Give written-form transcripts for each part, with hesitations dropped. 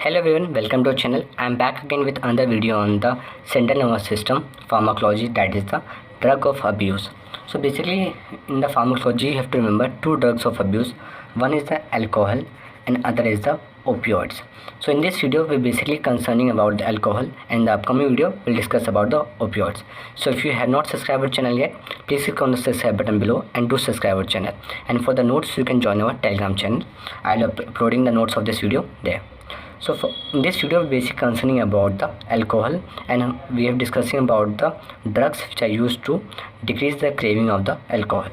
Hello everyone, welcome to our channel. I am back again with another video on the central nervous system pharmacology, that is the drug of abuse. So basically in the pharmacology you have to remember two drugs of abuse. One is the alcohol and other is the opioids. So in this video we basically concerning about the alcohol, and the upcoming video will discuss about the opioids. So if you have not subscribed our channel yet, please click on the subscribe button below and do subscribe our channel. And for the notes you can join our Telegram channel. I'll be uploading the notes of this video there. So in this video we basically concerning about the alcohol, and we have discussing about the drugs which are used to decrease the craving of the alcohol.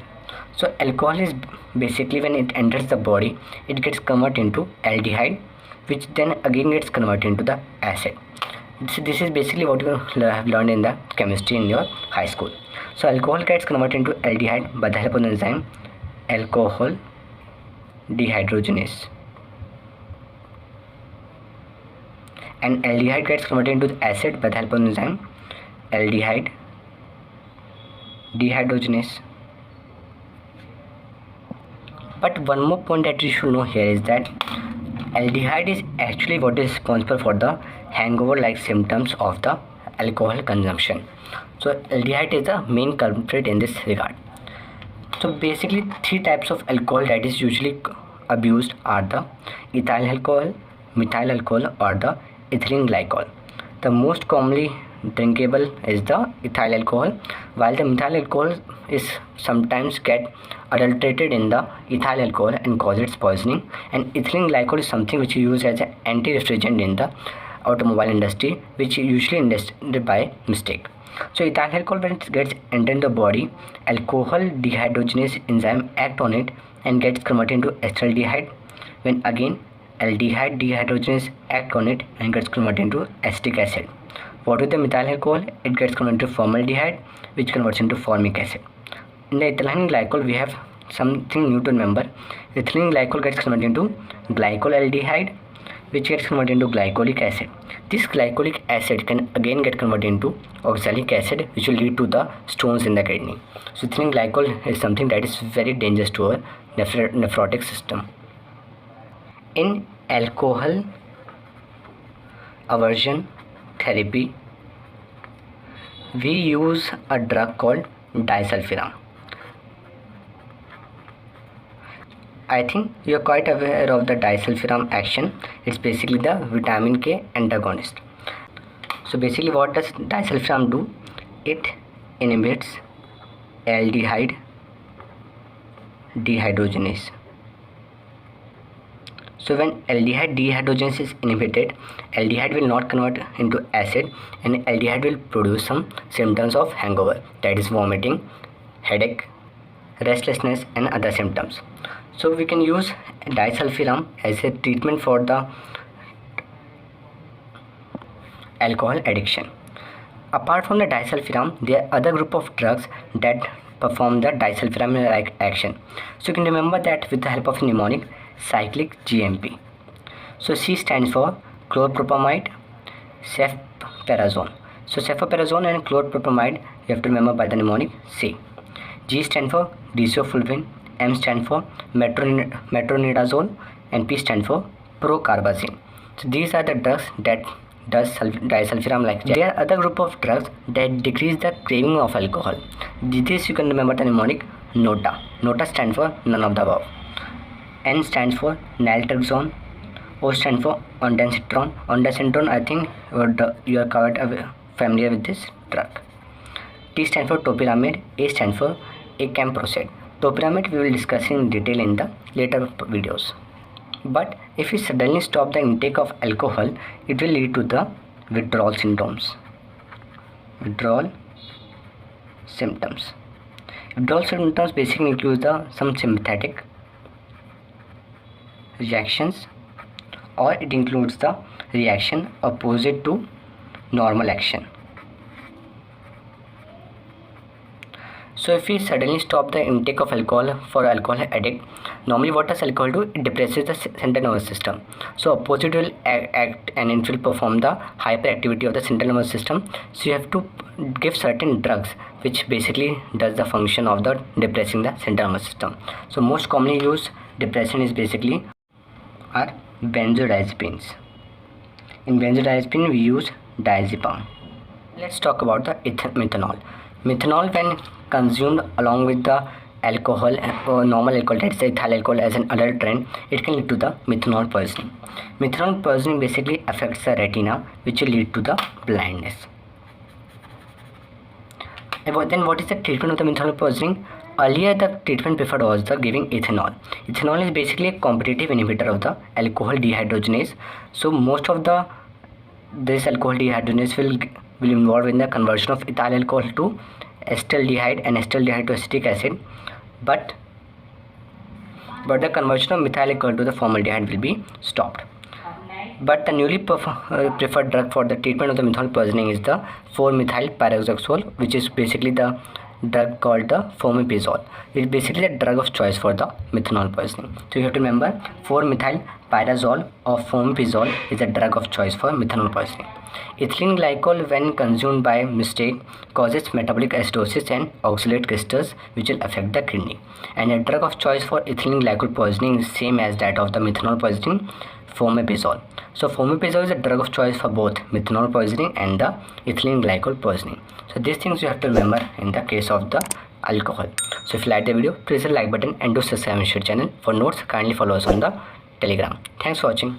So alcohol is basically when it enters the body, it gets converted into aldehyde, which then again gets converted into the acid. This is basically what you have learned in the chemistry in your high school. So alcohol gets converted into aldehyde by the help of the enzyme alcohol dehydrogenase, and aldehyde gets converted into the acid by the help of the enzyme aldehyde dehydrogenase. But one more point that you should know here is that aldehyde is actually what is responsible for the hangover like symptoms of the alcohol consumption. So aldehyde is the main culprit in this regard. So basically three types of alcohol that is usually abused are the ethyl alcohol, methyl alcohol, or the ethylene glycol. The most commonly drinkable is the ethyl alcohol, while the methyl alcohol is sometimes get adulterated in the ethyl alcohol and causes poisoning, and ethylene glycol is something which is used as an anti-refrigerant in the automobile industry, which is usually ingested by mistake. So ethyl alcohol, when it gets entered the body, alcohol dehydrogenase enzyme act on it and gets converted into acetaldehyde, when again aldehyde dehydrogenase act on it and gets converted into acetic acid. What with the methyl alcohol? It gets converted into formaldehyde, which converts into formic acid. In the ethylene glycol we have something new to remember. Ethylene glycol gets converted into glycolaldehyde, which gets converted into glycolic acid. This glycolic acid can again get converted into oxalic acid, which will lead to the stones in the kidney. So ethylene glycol is something that is very dangerous to our nephrotic system. In alcohol aversion therapy, we use a drug called disulfiram. I think you are quite aware of the disulfiram action. It's basically the vitamin K antagonist. So basically what does disulfiram do? It inhibits aldehyde dehydrogenase. So when aldehyde dehydrogenase is inhibited, aldehyde will not convert into acid, and aldehyde will produce some symptoms of hangover, that is vomiting, headache, restlessness, and other symptoms. So we can use disulfiram as a treatment for the alcohol addiction. Apart from the disulfiram, there are other group of drugs that perform the disulfiram like action. So you can remember that with the help of mnemonic cyclic GMP. So C stands for chlorpropamide, ceftriaxone. So ceftriaxone and chlorpropamide you have to remember by the mnemonic C. G stands for desofulvin, M stands for metronidazole, and P stands for procarbazine. So these are the drugs that does disulfiram like. There are other group of drugs that decrease the craving of alcohol. This you can remember the mnemonic NOTA. NOTA stands for none of the above. N stands for naltrexone, O stands for ondansetron. Ondansetron, I think you are quite familiar with this drug. T stands for topiramate, A stands for acamprosate. Topiramate we will discuss in detail in the later videos. But if you suddenly stop the intake of alcohol, it will lead to the withdrawal symptoms. Withdrawal symptoms basically include some sympathetic reactions, or it includes the reaction opposite to normal action. So if we suddenly stop the intake of alcohol for alcohol addict, normally what does alcohol do? It depresses the central nervous system. So opposite will act and it will perform the hyperactivity of the central nervous system. So you have to give certain drugs which basically does the function of the depressing the central nervous system. So most commonly used depression is basically are benzodiazepines. In benzodiazepine we use diazepam. Let's talk about the methanol. Methanol, when consumed along with the alcohol or normal alcohol, let's say ethyl alcohol as an adulterant, it can lead to the methanol poisoning. Methanol poisoning basically affects the retina, which will lead to the blindness. Then what is the treatment of the methanol poisoning? Earlier the treatment preferred was the giving ethanol. Ethanol is basically a competitive inhibitor of the alcohol dehydrogenase. So most of this alcohol dehydrogenase will involve in the conversion of ethyl alcohol to acetaldehyde and acetaldehyde to acetic acid, but the conversion of methyl alcohol to the formaldehyde will be stopped. But the newly preferred drug for the treatment of the methanol poisoning is the 4-methyl pyrazoxole, which is basically the drug called the fomepizole. It is basically a drug of choice for the methanol poisoning. So you have to remember 4-methyl pyrazole or fomepizole is a drug of choice for methanol poisoning. Ethylene glycol, when consumed by mistake, causes metabolic acidosis and oxalate crystals, which will affect the kidney. And a drug of choice for ethylene glycol poisoning is same as that of the methanol poisoning, fomepizole. So fomepizole is a drug of choice for both methanol poisoning and the ethylene glycol poisoning. So these things you have to remember in the case of the alcohol. So if you like the video, please hit the like button and do subscribe to our channel. For notes, kindly follow us on the Telegram. Thanks for watching.